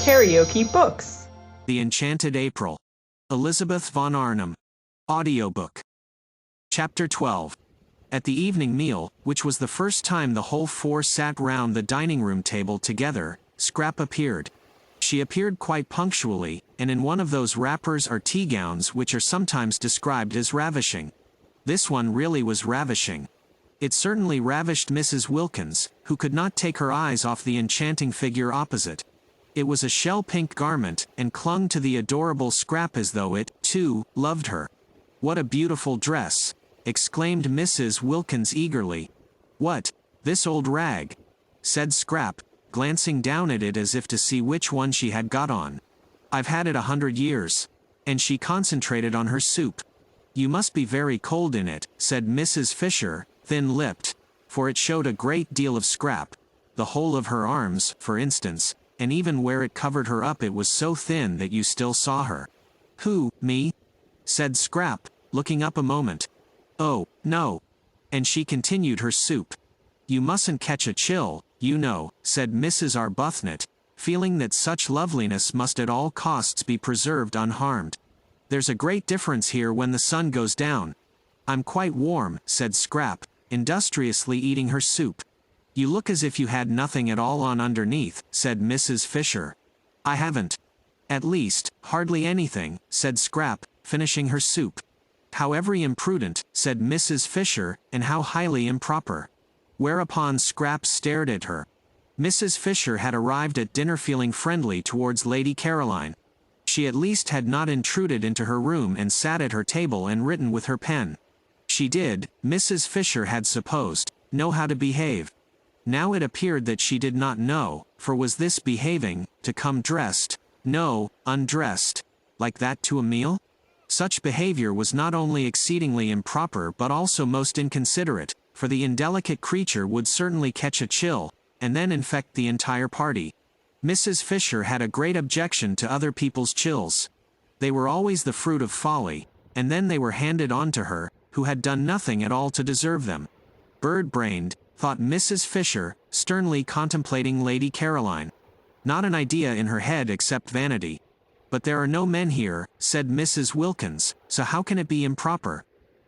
KaraokeBooks. The Enchanted April. Elizabeth von Arnim. Audiobook. Chapter 12. At the evening meal, which was the first time the whole four sat round the dining room table together, Scrap appeared. She appeared quite punctually, and in one of those wrappers or tea gowns which are sometimes described as ravishing. This one really was ravishing. It certainly ravished Mrs. Wilkins, who could not take her eyes off the enchanting figure opposite. It was a shell-pink garment, and clung to the adorable Scrap as though it, too, loved her. "What a beautiful dress!" exclaimed Mrs. Wilkins eagerly. "What, this old rag?" said Scrap, glancing down at it as if to see which one she had got on. "I've had it 100 years." And she concentrated on her soup. "You must be very cold in it," said Mrs. Fisher, thin-lipped, for it showed a great deal of Scrap. The whole of her arms, for instance, and even where it covered her up it was so thin that you still saw her. "Who, me?" said Scrap, looking up a moment. "Oh, no." And she continued her soup. "You mustn't catch a chill, you know," said Mrs. Arbuthnot, feeling that such loveliness must at all costs be preserved unharmed. "There's a great difference here when the sun goes down." "I'm quite warm," said Scrap, industriously eating her soup. "You look as if you had nothing at all on underneath," said Mrs. Fisher. "I haven't. At least, hardly anything," said Scrap, finishing her soup. "How very imprudent," said Mrs. Fisher, "and how highly improper." Whereupon Scrap stared at her. Mrs. Fisher had arrived at dinner feeling friendly towards Lady Caroline. She at least had not intruded into her room and sat at her table and written with her pen. She did, Mrs. Fisher had supposed, know how to behave. Now it appeared that she did not know, for was this behaving, to come dressed, no, undressed, like that to a meal? Such behavior was not only exceedingly improper but also most inconsiderate, for the indelicate creature would certainly catch a chill, and then infect the entire party. Mrs. Fisher had a great objection to other people's chills. They were always the fruit of folly, and then they were handed on to her, who had done nothing at all to deserve them. "Bird-brained," thought Mrs. Fisher, sternly contemplating Lady Caroline. "Not an idea in her head except vanity." "But there are no men here," said Mrs. Wilkins, "so how can it be improper?"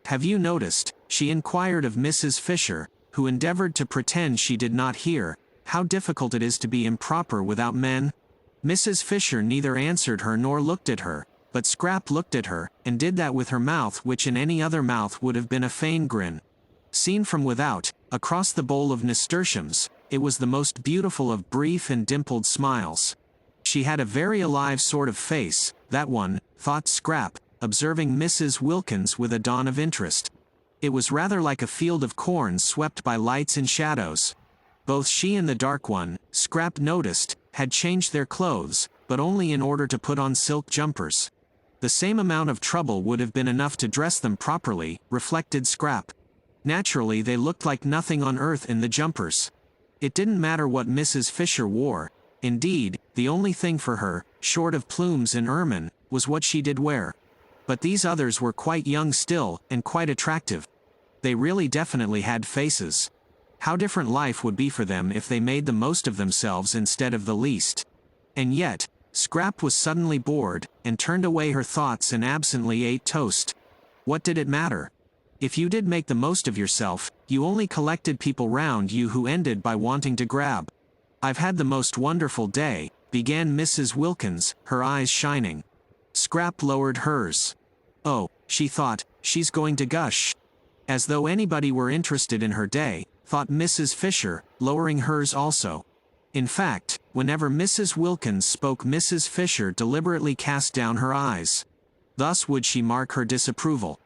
"Have you noticed," she inquired of Mrs. Fisher, who endeavored to pretend she did not hear, "how difficult it is to be improper without men?" Mrs. Fisher neither answered her nor looked at her, but Scrap looked at her, and did that with her mouth which in any other mouth would have been a feigned grin. Seen from without, across the bowl of nasturtiums, it was the most beautiful of brief and dimpled smiles. She had a very alive sort of face, that one, thought Scrap, observing Mrs. Wilkins with a dawn of interest. It was rather like a field of corn swept by lights and shadows. Both she and the dark one, Scrap noticed, had changed their clothes, but only in order to put on silk jumpers. The same amount of trouble would have been enough to dress them properly, reflected Scrap. Naturally they looked like nothing on earth in the jumpers. It didn't matter what Mrs. Fisher wore. Indeed, the only thing for her, short of plumes and ermine, was what she did wear. But these others were quite young still, and quite attractive. They really definitely had faces. How different life would be for them if they made the most of themselves instead of the least. And yet, Scrap was suddenly bored, and turned away her thoughts and absently ate toast. What did it matter? If you did make the most of yourself, you only collected people round you who ended by wanting to grab. "I've had the most wonderful day," began Mrs. Wilkins, her eyes shining. Scrap lowered hers. "Oh," she thought, "she's going to gush." As though anybody were interested in her day, thought Mrs. Fisher, lowering hers also. In fact, whenever Mrs. Wilkins spoke Mrs. Fisher deliberately cast down her eyes. Thus would she mark her disapproval.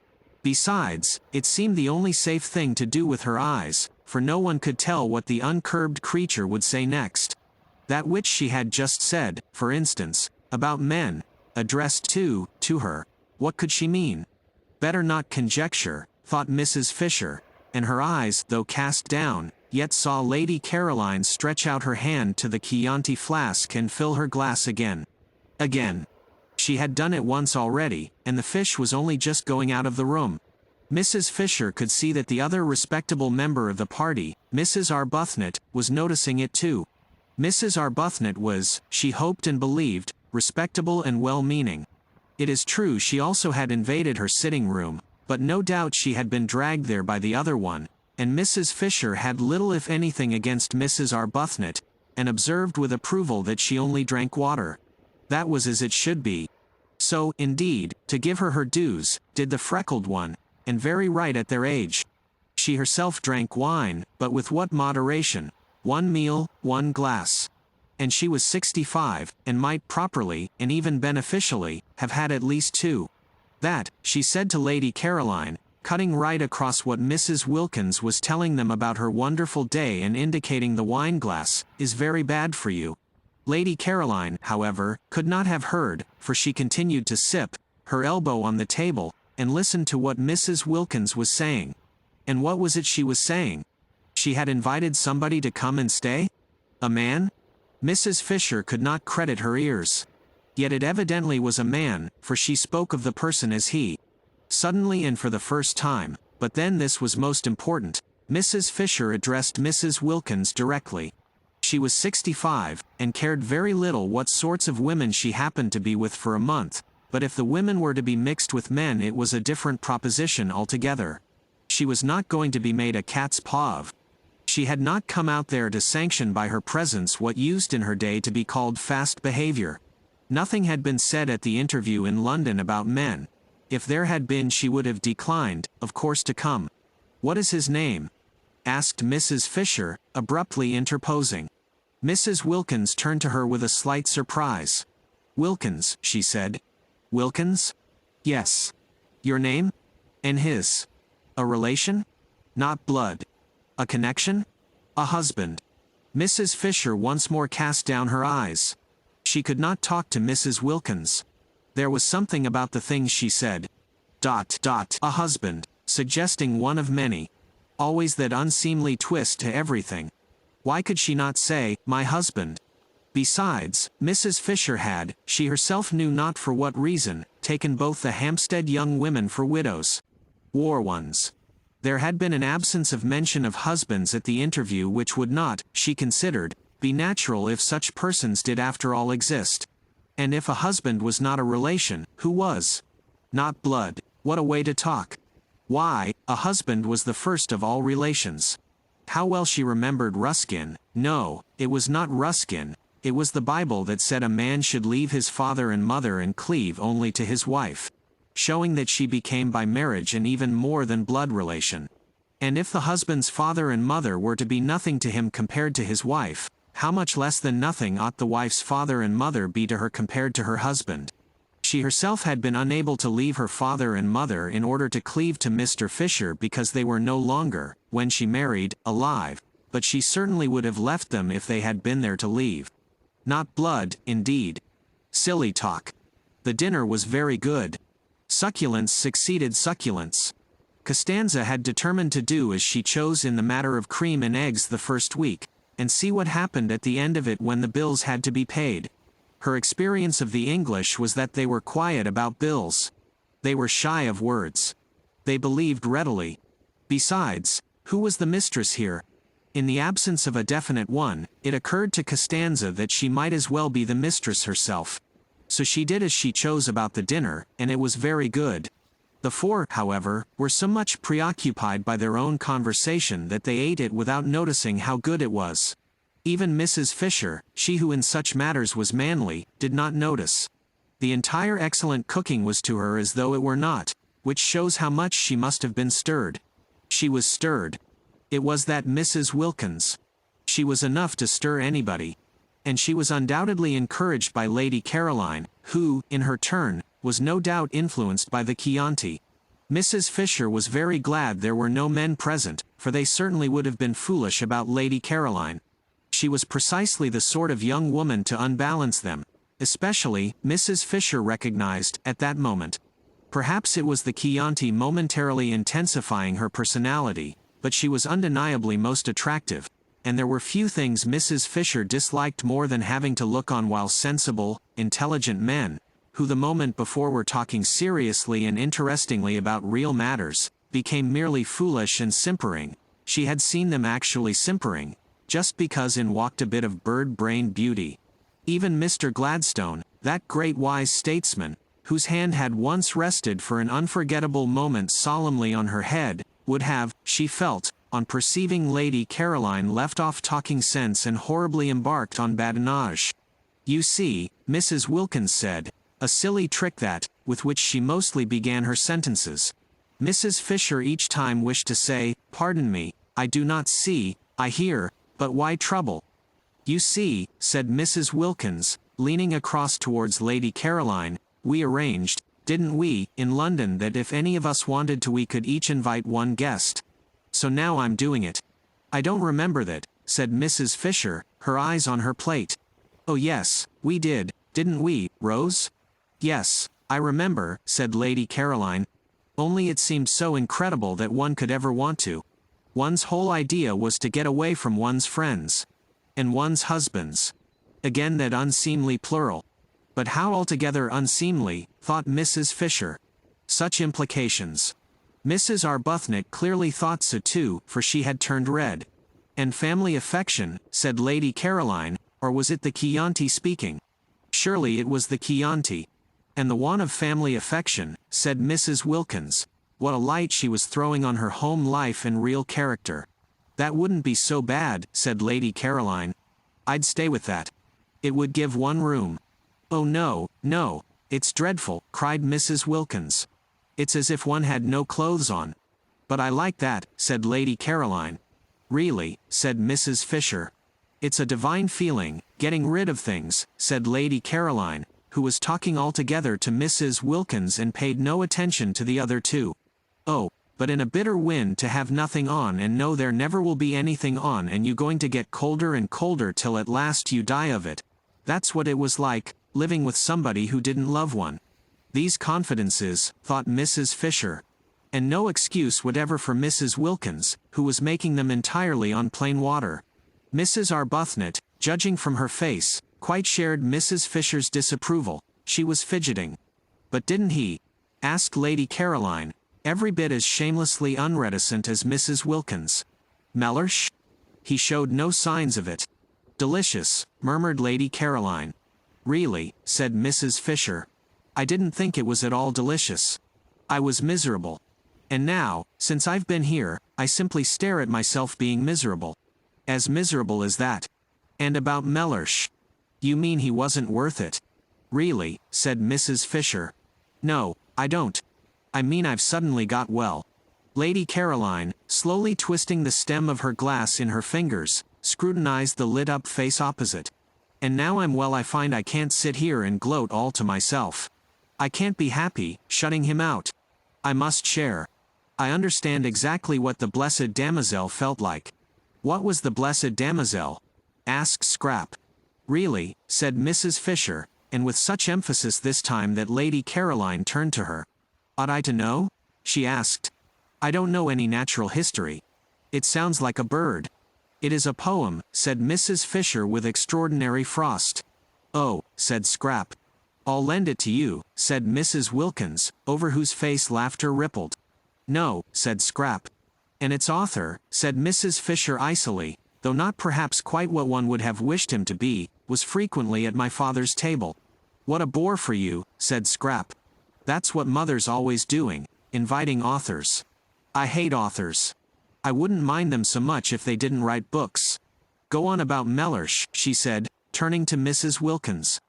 Besides, it seemed the only safe thing to do with her eyes, for no one could tell what the uncurbed creature would say next. That which she had just said, for instance, about men, addressed to her, what could she mean? Better not conjecture, thought Mrs. Fisher, and her eyes, though cast down, yet saw Lady Caroline stretch out her hand to the Chianti flask and fill her glass again. Again. She had done it once already, and the fish was only just going out of the room. Mrs. Fisher could see that the other respectable member of the party, Mrs. Arbuthnot, was noticing it too. Mrs. Arbuthnot was, she hoped and believed, respectable and well-meaning. It is true she also had invaded her sitting room, but no doubt she had been dragged there by the other one, and Mrs. Fisher had little if anything against Mrs. Arbuthnot, and observed with approval that she only drank water. That was as it should be. So, indeed, to give her her dues, did the freckled one, and very right at their age. She herself drank wine, but with what moderation, 1 meal, 1 glass. And she was 65, and might properly, and even beneficially, have had at least 2. That, she said to Lady Caroline, cutting right across what Mrs. Wilkins was telling them about her wonderful day and indicating the wine-glass, is very bad for you. Lady Caroline, however, could not have heard, for she continued to sip, her elbow on the table, and listened to what Mrs. Wilkins was saying. And what was it she was saying? She had invited somebody to come and stay? A man? Mrs. Fisher could not credit her ears. Yet it evidently was a man, for she spoke of the person as he. Suddenly and for the first time, but then this was most important, Mrs. Fisher addressed Mrs. Wilkins directly. She was 65, and cared very little what sorts of women she happened to be with for a month, but if the women were to be mixed with men it was a different proposition altogether. She was not going to be made a cat's paw of. She had not come out there to sanction by her presence what used in her day to be called fast behavior. Nothing had been said at the interview in London about men. If there had been she would have declined, of course, to come. "What is his name?" asked Mrs. Fisher, abruptly interposing. Mrs. Wilkins turned to her with a slight surprise. "Wilkins," she said. "Wilkins?" "Yes." "Your name?" "And his." "A relation?" "Not blood." "A connection?" "A husband." Mrs. Fisher once more cast down her eyes. She could not talk to Mrs. Wilkins. There was something about the things she said. A husband, suggesting one of many. Always that unseemly twist to everything. Why could she not say, "my husband"? Besides, Mrs. Fisher had, she herself knew not for what reason, taken both the Hampstead young women for widows. War ones. There had been an absence of mention of husbands at the interview which would not, she considered, be natural if such persons did after all exist. And if a husband was not a relation, who was? Not blood. What a way to talk. Why, a husband was the first of all relations. How well she remembered Ruskin. No, it was not Ruskin, it was the Bible that said a man should leave his father and mother and cleave only to his wife. Showing that she became by marriage an even more than blood relation. And if the husband's father and mother were to be nothing to him compared to his wife, how much less than nothing ought the wife's father and mother be to her compared to her husband? She herself had been unable to leave her father and mother in order to cleave to Mr. Fisher because they were no longer, when she married, alive, but she certainly would have left them if they had been there to leave. Not blood, indeed. Silly talk. The dinner was very good. Succulence succeeded succulence. Costanza had determined to do as she chose in the matter of cream and eggs the first week, and see what happened at the end of it when the bills had to be paid. Her experience of the English was that they were quiet about bills. They were shy of words. They believed readily. Besides, who was the mistress here? In the absence of a definite one, it occurred to Costanza that she might as well be the mistress herself. So she did as she chose about the dinner, and it was very good. The four, however, were so much preoccupied by their own conversation that they ate it without noticing how good it was. Even Mrs. Fisher, she who in such matters was manly, did not notice. The entire excellent cooking was to her as though it were not, which shows how much she must have been stirred. She was stirred. It was that Mrs. Wilkins. She was enough to stir anybody. And she was undoubtedly encouraged by Lady Caroline, who, in her turn, was no doubt influenced by the Chianti. Mrs. Fisher was very glad there were no men present, for they certainly would have been foolish about Lady Caroline. She was precisely the sort of young woman to unbalance them. Especially, Mrs. Fisher recognized, at that moment. Perhaps it was the Chianti momentarily intensifying her personality, but she was undeniably most attractive, and there were few things Mrs. Fisher disliked more than having to look on while sensible, intelligent men, who the moment before were talking seriously and interestingly about real matters, became merely foolish and simpering. She had seen them actually simpering. just because in walked a bit of bird-brained beauty. Even Mr. Gladstone, that great wise statesman, whose hand had once rested for an unforgettable moment solemnly on her head, would have, she felt, on perceiving Lady Caroline left off talking sense and horribly embarked on badinage. "You see," Mrs. Wilkins said, a silly trick that, with which she mostly began her sentences. Mrs. Fisher each time wished to say, "Pardon me, I do not see, I hear, but why trouble?" "You see," said Mrs. Wilkins, leaning across towards Lady Caroline, "we arranged, didn't we, in London that if any of us wanted to we could each invite one guest. So now I'm doing it." "I don't remember that," said Mrs. Fisher, her eyes on her plate. "Oh yes, we did, didn't we, Rose?" "Yes, I remember," said Lady Caroline. "Only it seemed so incredible that one could ever want to. One's whole idea was to get away from one's friends. And one's husbands." Again that unseemly plural. But how altogether unseemly, thought Mrs. Fisher. Such implications. Mrs. Arbuthnot clearly thought so too, for she had turned red. "And family affection," said Lady Caroline, or was it the Chianti speaking? Surely it was the Chianti. "And the want of family affection," said Mrs. Wilkins. What a light she was throwing on her home life and real character. "That wouldn't be so bad," said Lady Caroline. "I'd stay with that. It would give one room." "Oh no, no, it's dreadful," cried Mrs. Wilkins. "It's as if one had no clothes on." "But I like that," said Lady Caroline. "Really," said Mrs. Fisher. "It's a divine feeling, getting rid of things," said Lady Caroline, who was talking altogether to Mrs. Wilkins and paid no attention to the other two. "Oh, but in a bitter wind to have nothing on and know there never will be anything on and you going to get colder and colder till at last you die of it. That's what it was like, living with somebody who didn't love one." These confidences, thought Mrs. Fisher. And no excuse whatever for Mrs. Wilkins, who was making them entirely on plain water. Mrs. Arbuthnot, judging from her face, quite shared Mrs. Fisher's disapproval. She was fidgeting. "But didn't he?" asked Lady Caroline, every bit as shamelessly unreticent as Mrs. Wilkins. "Mellersh? He showed no signs of it." "Delicious," murmured Lady Caroline. "Really," said Mrs. Fisher. "I didn't think it was at all delicious. I was miserable. And now, since I've been here, I simply stare at myself being miserable. As miserable as that. And about Mellersh. You mean he wasn't worth it?" "Really," said Mrs. Fisher. "No, I don't. I mean I've suddenly got well." Lady Caroline, slowly twisting the stem of her glass in her fingers, scrutinized the lit-up face opposite. "And now I'm well I find I can't sit here and gloat all to myself. I can't be happy, shutting him out. I must share. I understand exactly what the blessed damozel felt like." "What was the blessed damozel?" asked Scrap. "Really," said Mrs. Fisher, and with such emphasis this time that Lady Caroline turned to her. "Ought I to know?" she asked. "I don't know any natural history. It sounds like a bird." "It is a poem," said Mrs. Fisher with extraordinary frost. "Oh," said Scrap. "I'll lend it to you," said Mrs. Wilkins, over whose face laughter rippled. "No," said Scrap. "And its author," said Mrs. Fisher icily, though not perhaps quite what one would have wished him to be, "was frequently at my father's table." "What a bore for you," said Scrap. "That's what mother's always doing, inviting authors. I hate authors. I wouldn't mind them so much if they didn't write books. Go on about Mellersh," she said, turning to Mrs. Wilkins.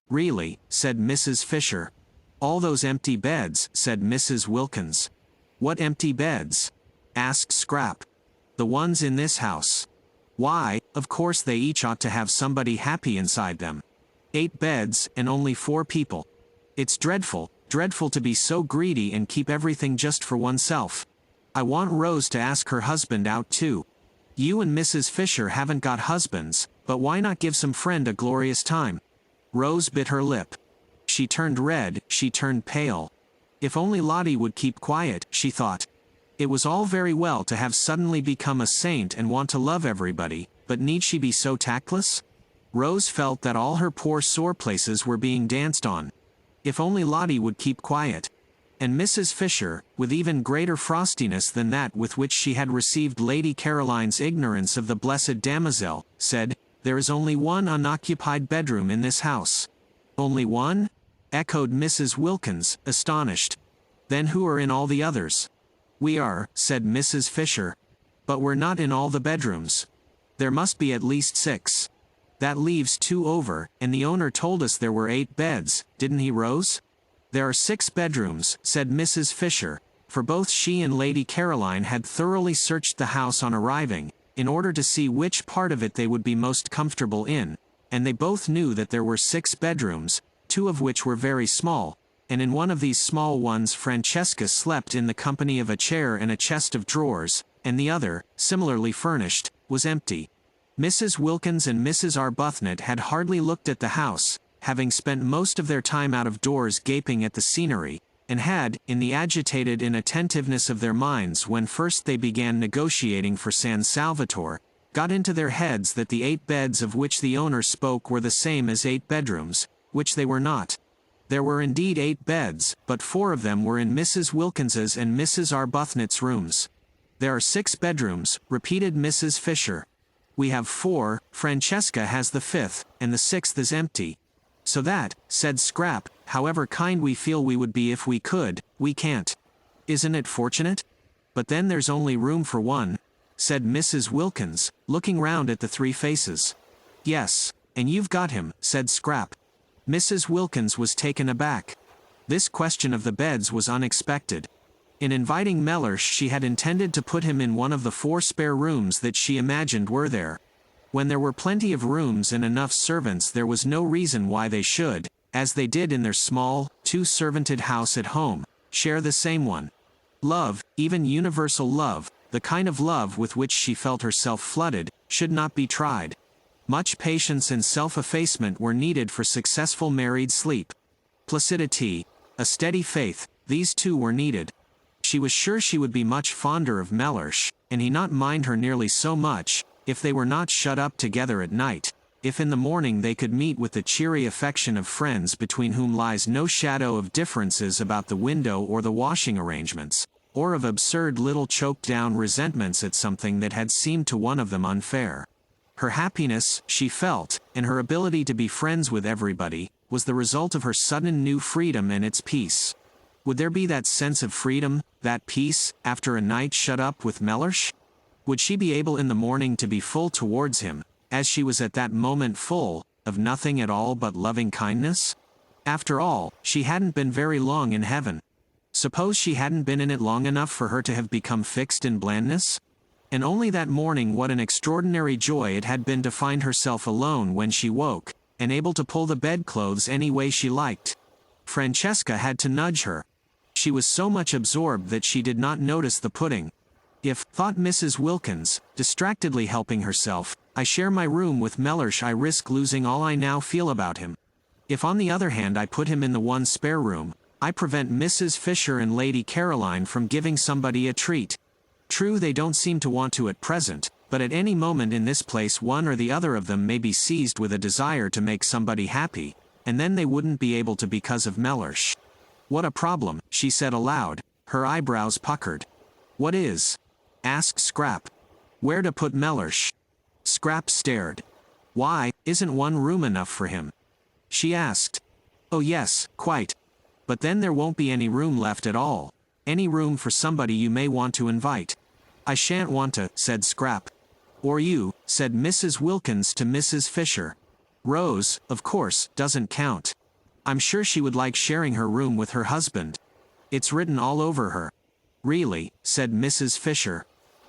"Really," said Mrs. Fisher. "All those empty beds," said Mrs. Wilkins. "What empty beds?" asked Scrap. "The ones in this house. Why, of course they each ought to have somebody happy inside them. 8 beds, and only 4 people. It's dreadful, dreadful to be so greedy and keep everything just for oneself. I want Rose to ask her husband out too. You and Mrs. Fisher haven't got husbands, but why not give some friend a glorious time?" Rose bit her lip. She turned red, she turned pale. If only Lottie would keep quiet, she thought. It was all very well to have suddenly become a saint and want to love everybody, but need she be so tactless? Rose felt that all her poor sore places were being danced on. If only Lottie would keep quiet. And Mrs. Fisher, with even greater frostiness than that with which she had received Lady Caroline's ignorance of the blessed damozel, said, "There is only one unoccupied bedroom in this house." "Only one?" echoed Mrs. Wilkins, astonished. "Then who are in all the others?" "We are," said Mrs. Fisher. "But we're not in all the bedrooms. There must be at least 6. That leaves 2 over, and the owner told us there were 8 beds, didn't he, Rose?" "There are 6 bedrooms," said Mrs. Fisher, for both she and Lady Caroline had thoroughly searched the house on arriving, in order to see which part of it they would be most comfortable in, and they both knew that there were 6 bedrooms, 2 of which were very small, and in one of these small ones Francesca slept in the company of a chair and a chest of drawers, and the other, similarly furnished, was empty. Mrs. Wilkins and Mrs. Arbuthnot had hardly looked at the house, having spent most of their time out of doors gaping at the scenery, and had, in the agitated inattentiveness of their minds when first they began negotiating for San Salvatore, got into their heads that the 8 beds of which the owner spoke were the same as 8 bedrooms, which they were not. There were indeed 8 beds, but 4 of them were in Mrs. Wilkins's and Mrs. Arbuthnot's rooms. "There are 6 bedrooms," repeated Mrs. Fisher. "We have 4, Francesca has the 5th, and the 6th is empty." "So that," said Scrap, "however kind we feel we would be if we could, we can't. Isn't it fortunate? But then there's only room for 1, said Mrs. Wilkins, looking round at the 3 faces. "Yes, and you've got him," said Scrap. Mrs. Wilkins was taken aback. This question of the beds was unexpected. In inviting Mellersh she had intended to put him in one of the 4 spare rooms that she imagined were there. When there were plenty of rooms and enough servants there was no reason why they should, as they did in their small, 2-servanted house at home, share the same one. Love, even universal love, the kind of love with which she felt herself flooded, should not be tried. Much patience and self-effacement were needed for successful married sleep. Placidity, a steady faith, these 2 were needed. She was sure she would be much fonder of Mellersh, and he not mind her nearly so much, if they were not shut up together at night, if in the morning they could meet with the cheery affection of friends between whom lies no shadow of differences about the window or the washing arrangements, or of absurd little choked-down resentments at something that had seemed to one of them unfair. Her happiness, she felt, and her ability to be friends with everybody, was the result of her sudden new freedom and its peace. Would there be that sense of freedom, that peace, after a night shut up with Mellersh? Would she be able in the morning to be full towards him, as she was at that moment full, of nothing at all but loving kindness? After all, she hadn't been very long in heaven. Suppose she hadn't been in it long enough for her to have become fixed in blandness? And only that morning what an extraordinary joy it had been to find herself alone when she woke, and able to pull the bedclothes any way she liked. Francesca had to nudge her. She was so much absorbed that she did not notice the pudding. "If," thought Mrs. Wilkins, distractedly helping herself, "I share my room with Mellersh I risk losing all I now feel about him. If on the other hand I put him in the 1 spare room, I prevent Mrs. Fisher and Lady Caroline from giving somebody a treat. True, they don't seem to want to at present, but at any moment in this place one or the other of them may be seized with a desire to make somebody happy, and then they wouldn't be able to because of Mellersh. What a problem," she said aloud, her eyebrows puckered. "What is?" asked Scrap. "Where to put Mellersh?" Scrap stared. "Why, isn't 1 room enough for him?" she asked. "Oh yes, quite. But then there won't be any room left at all. Any room for somebody you may want to invite." "I shan't want to," said Scrap. "Or you," said Mrs. Wilkins to Mrs. Fisher. "Rose, of course, doesn't count. I'm sure she would like sharing her room with her husband. It's written all over her." "Really," said Mrs. Fisher.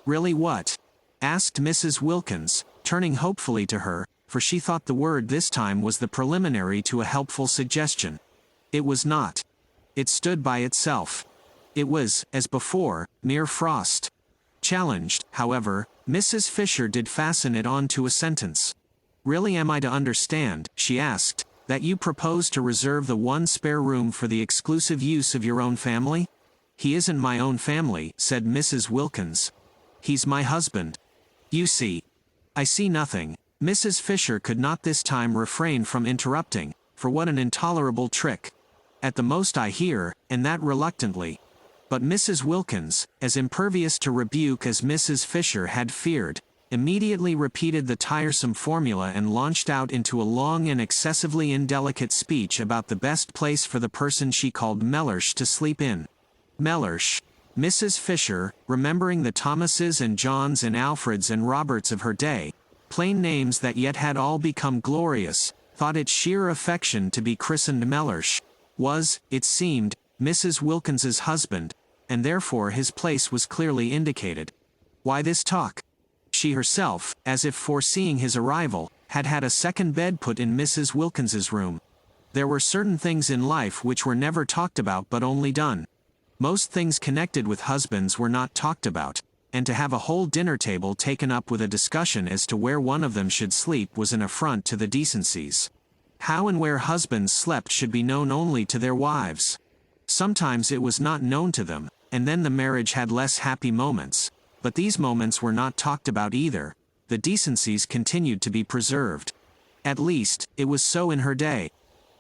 "Really what?" asked Mrs. Wilkins, turning hopefully to her, for she thought the word this time was the preliminary to a helpful suggestion. It was not. It stood by itself. It was, as before, mere frost. Challenged, however, Mrs. Fisher did fasten it on to a sentence. "Really am I to understand," she asked, "that you propose to reserve the 1 spare room for the exclusive use of your own family?" "He isn't my own family," said Mrs. Wilkins. "He's my husband. You see." "I see nothing." Mrs. Fisher could not this time refrain from interrupting, for what an intolerable trick. At the most I hear, and that reluctantly. But Mrs. Wilkins, as impervious to rebuke as Mrs. Fisher had feared, immediately repeated the tiresome formula and launched out into a long and excessively indelicate speech about the best place for the person she called Mellersh to sleep in. Mellersh. Mrs. Fisher, remembering the Thomases and Johns and Alfreds and Roberts of her day, plain names that yet had all become glorious, thought it sheer affection to be christened Mellersh, was, it seemed, Mrs. Wilkins's husband, and therefore his place was clearly indicated. Why this talk? She herself, as if foreseeing his arrival, had had a second bed put in Mrs. Wilkins's room. There were certain things in life which were never talked about but only done. Most things connected with husbands were not talked about, and to have a whole dinner table taken up with a discussion as to where one of them should sleep was an affront to the decencies. How and where husbands slept should be known only to their wives. Sometimes it was not known to them, and then the marriage had less happy moments, but these moments were not talked about either. The decencies continued to be preserved. At least, it was so in her day.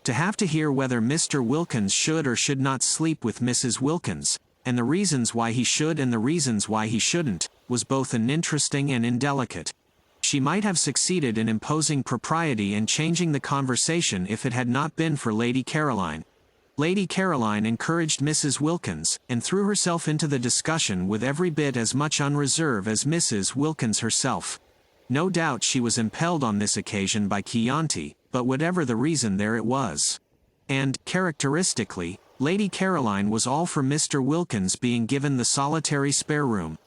To have to hear whether Mr. Wilkins should or should not sleep with Mrs. Wilkins, and the reasons why he should and the reasons why he shouldn't, was both uninteresting and indelicate. She might have succeeded in imposing propriety and changing the conversation if it had not been for Lady Caroline. Lady Caroline encouraged Mrs. Wilkins, and threw herself into the discussion with every bit as much unreserve as Mrs. Wilkins herself. No doubt she was impelled on this occasion by Chianti, but whatever the reason there it was. And, characteristically, Lady Caroline was all for Mr. Wilkins being given the solitary spare room.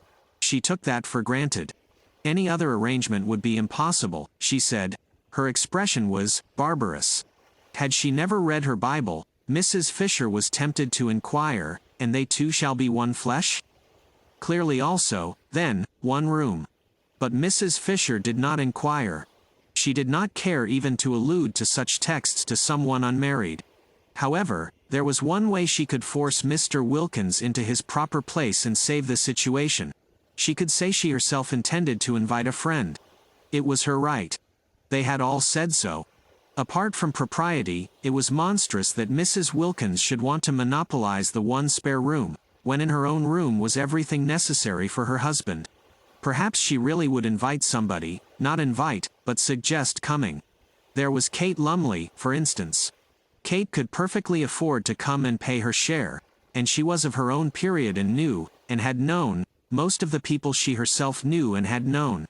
She took that for granted. Any other arrangement would be impossible, she said. Her expression was barbarous. Had she never read her Bible, Mrs. Fisher was tempted to inquire, and they two shall be one flesh? Clearly also, then, one room. But Mrs. Fisher did not inquire. She did not care even to allude to such texts to someone unmarried. However, there was one way she could force Mr. Wilkins into his proper place and save the situation. She could say she herself intended to invite a friend. It was her right. They had all said so. Apart from propriety, it was monstrous that Mrs. Wilkins should want to monopolize the one spare room, when in her own room was everything necessary for her husband. Perhaps she really would invite somebody, not invite, but suggest coming. There was Kate Lumley, for instance. Kate could perfectly afford to come and pay her share, and she was of her own period and knew, and had known, most of the people she herself knew and had known.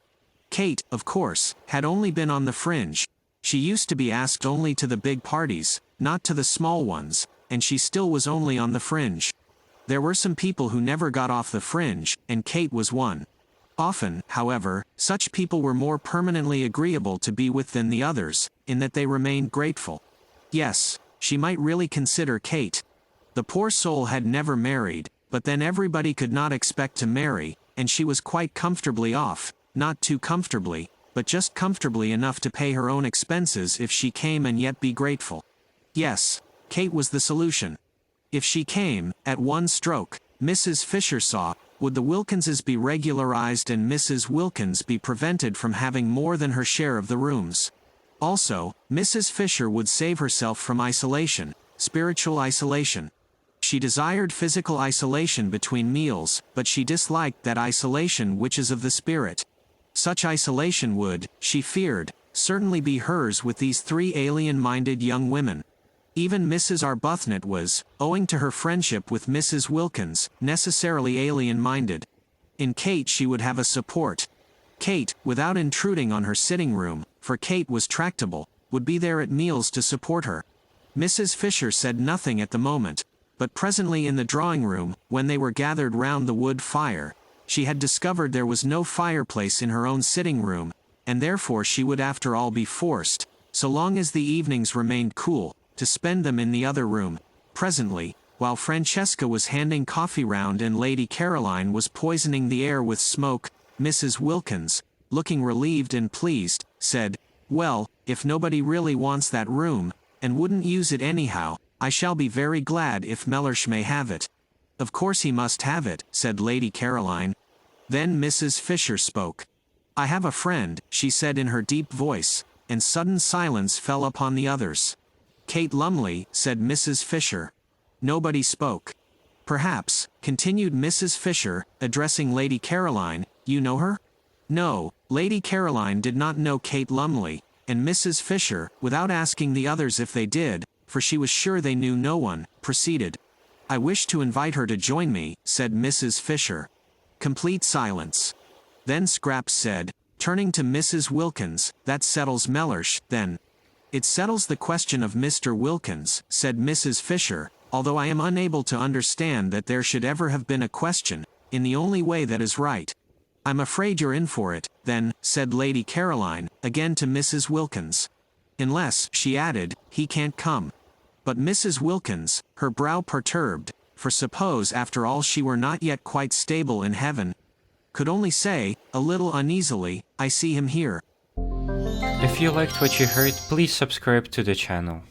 Kate, of course, had only been on the fringe. She used to be asked only to the big parties, not to the small ones, and she still was only on the fringe. There were some people who never got off the fringe, and Kate was one. Often, however, such people were more permanently agreeable to be with than the others, in that they remained grateful. Yes, she might really consider Kate. The poor soul had never married, but then everybody could not expect to marry, and she was quite comfortably off, not too comfortably, but just comfortably enough to pay her own expenses if she came and yet be grateful. Yes, Kate was the solution. If she came, at one stroke, Mrs. Fisher saw, would the Wilkinses be regularized and Mrs. Wilkins be prevented from having more than her share of the rooms. Also, Mrs. Fisher would save herself from isolation, spiritual isolation. She desired physical isolation between meals, but she disliked that isolation which is of the spirit. Such isolation would, she feared, certainly be hers with these three alien-minded young women. Even Mrs. Arbuthnot was, owing to her friendship with Mrs. Wilkins, necessarily alien-minded. In Kate she would have a support. Kate, without intruding on her sitting room, for Kate was tractable, would be there at meals to support her. Mrs. Fisher said nothing at the moment, but presently in the drawing-room, when they were gathered round the wood fire, she had discovered there was no fireplace in her own sitting-room, and therefore she would after all be forced, so long as the evenings remained cool, to spend them in the other room. Presently, while Francesca was handing coffee round and Lady Caroline was poisoning the air with smoke, Mrs. Wilkins, looking relieved and pleased, said, "Well, if nobody really wants that room, and wouldn't use it anyhow, I shall be very glad if Mellersh may have it." "Of course he must have it," said Lady Caroline. Then Mrs. Fisher spoke. "I have a friend," she said in her deep voice, and sudden silence fell upon the others. "Kate Lumley," said Mrs. Fisher. Nobody spoke. Perhaps, continued Mrs. Fisher, addressing Lady Caroline, you know her? No, Lady Caroline did not know Kate Lumley, and Mrs. Fisher, without asking the others if they did, for she was sure they knew no one, proceeded. I wish to invite her to join me, said Mrs. Fisher. Complete silence. Then Scraps said, turning to Mrs. Wilkins, that settles Mellersh, then. It settles the question of Mr. Wilkins, said Mrs. Fisher, although I am unable to understand that there should ever have been a question, in the only way that is right. I'm afraid you're in for it, then, said Lady Caroline, again to Mrs. Wilkins. Unless, she added, he can't come. But Mrs. Wilkins, her brow perturbed, for suppose after all she were not yet quite stable in heaven, could only say, a little uneasily, I see him here. If you liked what you heard, please subscribe to the channel.